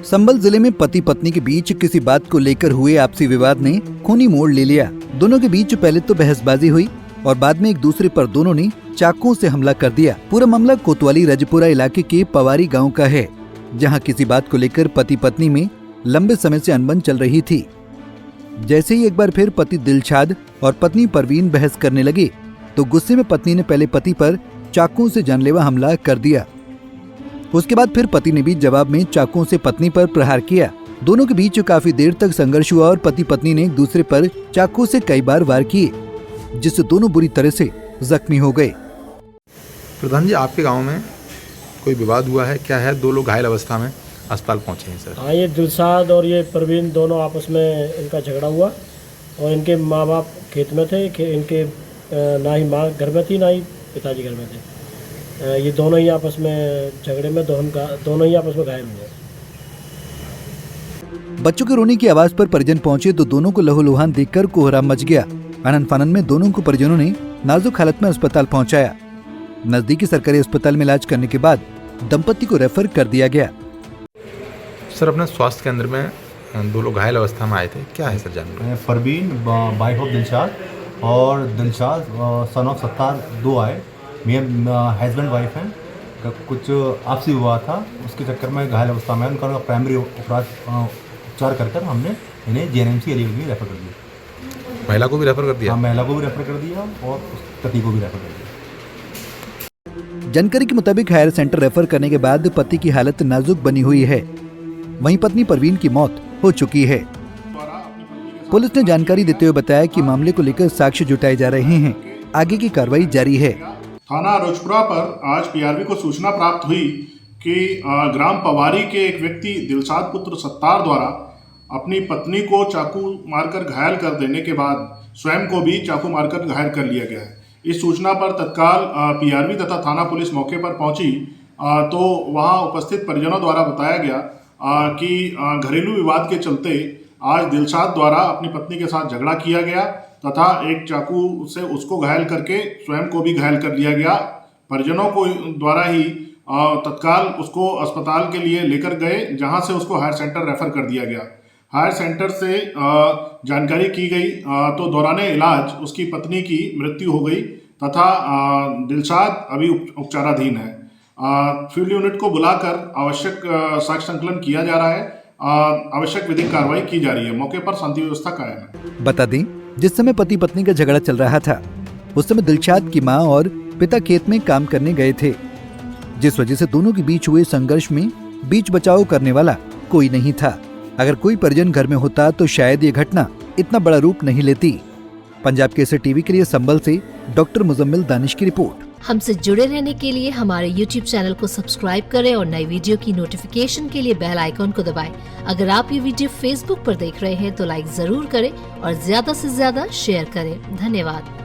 संभल जिले में पति पत्नी के बीच किसी बात को लेकर हुए आपसी विवाद ने खूनी मोड़ ले लिया। दोनों के बीच पहले तो बहसबाजी हुई और बाद में एक दूसरे पर दोनों ने चाकुओं से हमला कर दिया। पूरा मामला कोतवाली रजपुरा इलाके के पवारी गांव का है, जहां किसी बात को लेकर पति पत्नी में लंबे समय से अनबन चल रही थी। जैसे ही एक बार फिर पति दिलशाद और पत्नी परवीन बहस करने लगे तो गुस्से में पत्नी ने पहले पति पर चाकुओं से जानलेवा हमला कर दिया। उसके बाद फिर पति ने भी जवाब में चाकुओं से पत्नी पर प्रहार किया। दोनों के बीच काफी देर तक संघर्ष हुआ और पति पत्नी ने एक दूसरे पर चाकू से कई बार वार किए, जिससे दोनों बुरी तरह से जख्मी हो गए। प्रधान जी, आपके गांव में कोई विवाद हुआ है क्या? है दो लोग घायल अवस्था में अस्पताल पहुंचे हैं सर। हाँ, ये दिलशाद और ये परवीन दोनों आपस में इनका झगड़ा हुआ और इनके माँ बाप खेत में थे। इनके ना ही माँ घर में थी ना ही पिताजी घर में थे। ये दोनों ही आपस में झगड़े में दोनों ही आपस में घायल हुए। बच्चों के रोने की आवाज पर परिजन पहुंचे तो दोनों को लहूलुहान देखकर कोहराम मच गया। आनन फानन में दोनों को परिजनों ने नाजुक हालत में अस्पताल पहुंचाया। नजदीकी सरकारी अस्पताल में इलाज करने के बाद दंपति को रेफर कर दिया गया। सर, अपने स्वास्थ्य केंद्र में दो लोग घायल अवस्था में आए थे, क्या है सर जानकारी? परवीन वाइफ ऑफ दिलशाद और दिलशाद सन ऑफ सत्तार दो आए। मेरे हस्बैंड वाइफ हैं, कुछ आपसी विवाद था, उसके चक्कर में घायल अवस्था में उनका प्राइमरी उपचार कर हमने इन्हें जेएनएमसी अलीगढ़ रेफर कर दिया। महिला को भी रेफर कर दिया? हाँ, महिला को भी रेफर कर दिया और पति को भी रेफर कर दिया। जानकारी के मुताबिक हायर सेंटर रेफर करने के बाद पति की हालत नाजुक बनी हुई है, वहीं पत्नी परवीन की मौत हो चुकी है। पुलिस ने जानकारी देते हुए बताया कि मामले को लेकर साक्ष्य जुटाए जा रहे हैं, आगे की कार्रवाई जारी है। थाना रजपुरा पर आज पीआरवी को सूचना प्राप्त हुई कि ग्राम पवारी के एक व्यक्ति दिलशाद पुत्र सत्तार द्वारा अपनी पत्नी को चाकू मारकर घायल कर देने के बाद स्वयं को भी चाकू मारकर घायल कर लिया गया है। इस सूचना पर तत्काल पीआरवी तथा थाना पुलिस मौके पर पहुंची तो वहां उपस्थित परिजनों द्वारा बताया गया कि घरेलू विवाद के चलते आज दिलशाद द्वारा अपनी पत्नी के साथ झगड़ा किया गया तथा एक चाकू से उसको घायल करके स्वयं को भी घायल कर लिया गया। परिजनों को द्वारा ही तत्काल उसको अस्पताल के लिए लेकर गए, जहां से उसको हायर सेंटर रेफर कर दिया गया। हायर सेंटर से जानकारी की गई तो दौरान इलाज उसकी पत्नी की मृत्यु हो गई तथा दिलशाद अभी उपचाराधीन है। फील्ड यूनिट को बुलाकर आवश्यक साक्ष्य संकलन किया जा रहा है, आवश्यक विधिक कार्रवाई की जा रही है। मौके पर शांति व्यवस्था कायम है। बता दें, जिस समय पति पत्नी का झगड़ा चल रहा था उस समय दिलशाद की मां और पिता खेत में काम करने गए थे, जिस वजह से दोनों के बीच हुए संघर्ष में बीच बचाव करने वाला कोई नहीं था। अगर कोई परिजन घर में होता तो शायद ये घटना इतना बड़ा रूप नहीं लेती। पंजाब केसरी टीवी के लिए संभल से डॉक्टर मुजम्मिल दानिश की रिपोर्ट। हमसे जुड़े रहने के लिए हमारे YouTube चैनल को सब्सक्राइब करें और नई वीडियो की नोटिफिकेशन के लिए बेल आइकॉन को दबाएं। अगर आप ये वीडियो Facebook पर देख रहे हैं तो लाइक जरूर करें और ज्यादा से ज्यादा शेयर करें। धन्यवाद।